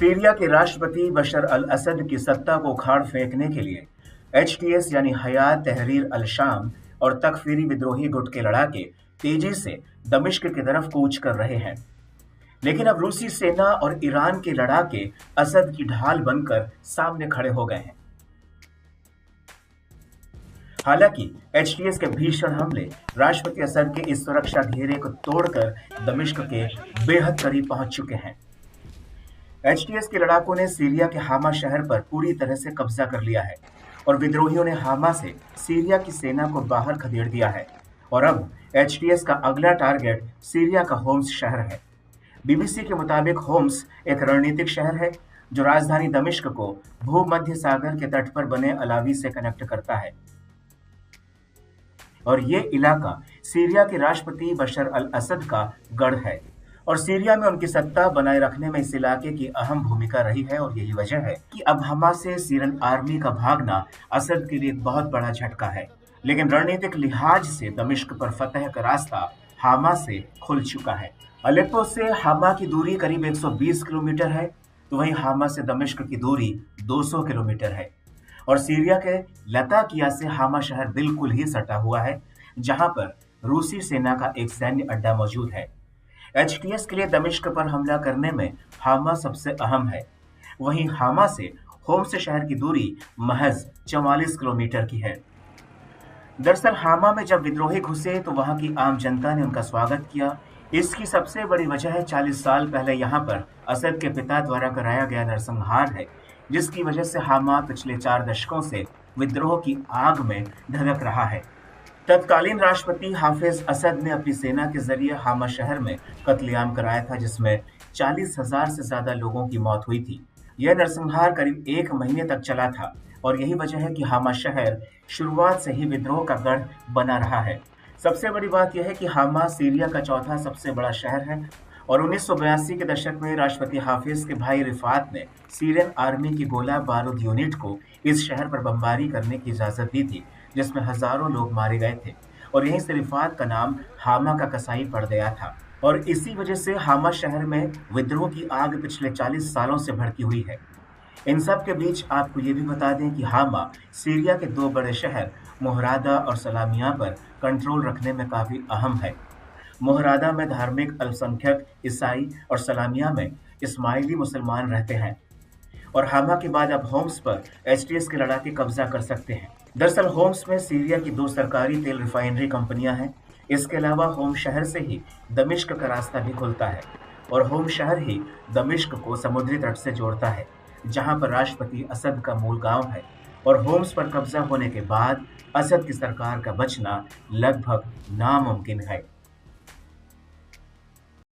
Syria के राष्ट्रपति बशर अल असद की सत्ता को उखाड़ फेंकने के लिए एचटीएस यानी हयात तहरीर अल शाम और तकफीरी विद्रोही गुट के लड़ाके तेजी से दमिश्क की तरफ कूच कर रहे हैं। लेकिन अब रूसी सेना और ईरान के लड़ाके असद की ढाल बनकर सामने खड़े हो गए हैं। हालांकि एचटीएस के भीषण हमले राष्ट्रपति असद के इस सुरक्षा घेरे को तोड़कर दमिश्क के बेहद करीब पहुंच चुके हैं। एचटीएस के लड़ाकों ने सीरिया के हामा शहर पर पूरी तरह से कब्जा कर लिया है और विद्रोहियों ने हामा से सीरिया की सेना को बाहर खदेड़ दिया है और अब एचटीएस का अगला टारगेट सीरिया का होम्स शहर है। बीबीसी के मुताबिक होम्स एक रणनीतिक शहर है जो राजधानी दमिश्क को भूमध्य सागर के तट पर बने अलावी से कनेक्ट करता है और ये इलाका सीरिया के राष्ट्रपति बशर अल असद का गढ़ है और सीरिया में उनकी सत्ता बनाए रखने में इस इलाके की अहम भूमिका रही है और यही वजह है कि अब हमा से सीरियन आर्मी का भागना असद के लिए एक बहुत बड़ा झटका है। लेकिन रणनीतिक लिहाज से दमिश्क पर फतह का रास्ता हामा से खुल चुका है। अलेप्पो से हामा की दूरी करीब 120 किलोमीटर है, तो वहीं हामा से दमिश्क की दूरी 200 किलोमीटर है और सीरिया के लताकिया से हामा शहर बिल्कुल ही सटा हुआ है, जहां पर रूसी सेना का एक सैन्य अड्डा मौजूद है। एचटीएस के लिए दमिश्क पर हमला करने में हामा सबसे अहम है। वहीं हामा से होम्स शहर की दूरी महज 44 किलोमीटर की है। दरअसल हामा में जब विद्रोही घुसे तो वहां की आम जनता ने उनका स्वागत किया। इसकी सबसे बड़ी वजह है 40 साल पहले यहां पर असद के पिता द्वारा कराया गया नरसंहार है, जिसकी वजह से हामा पिछले 4 दशकों से विद्रोह की आग में धधक रहा है। तत्कालीन राष्ट्रपति हाफिज असद ने अपनी सेना के जरिए हामा शहर में कत्लेआम कराया था, जिसमें 40,000 से ज्यादा लोगों की मौत हुई थी। यह नरसंहार करीब 1 महीने तक चला था और यही वजह है कि हामा शहर शुरुआत से ही विद्रोह का गढ़ बना रहा है। सबसे बड़ी बात यह है कि हामा सीरिया का चौथा सबसे बड़ा शहर है और 1982 के दशक में राष्ट्रपति हाफिज के भाई रिफात ने सीरियन आर्मी की गोला बारूद यूनिट को इस शहर पर बमबारी करने की इजाजत दी थी, जिसमें हजारों लोग मारे गए थे और यहीं से रिफात का नाम हामा का कसाई पड़ गया था और इसी वजह से हामा शहर में विद्रोह की आग पिछले 40 सालों से भड़की हुई है। इन सब के बीच आपको ये भी बता दें कि हामा सीरिया के 2 बड़े शहर मोहरादा और सलामिया पर कंट्रोल रखने में काफी अहम है। मोहरादा में धार्मिक अल्पसंख्यक ईसाई और सलामिया में इस्माइली मुसलमान रहते हैं और हामा के बाद अब होम्स पर एचटीएस के लड़ाके कब्जा कर सकते हैं। दरअसल होम्स में सीरिया की 2 सरकारी तेल रिफाइनरी कंपनियां हैं। इसके अलावा होम शहर से ही दमिश्क का रास्ता भी खुलता है और होम शहर ही दमिश्क को समुद्री तट से जोड़ता है, जहां पर राष्ट्रपति असद का मूल गांव है और होम्स पर कब्जा होने के बाद असद की सरकार का बचना लगभग नामुमकिन है।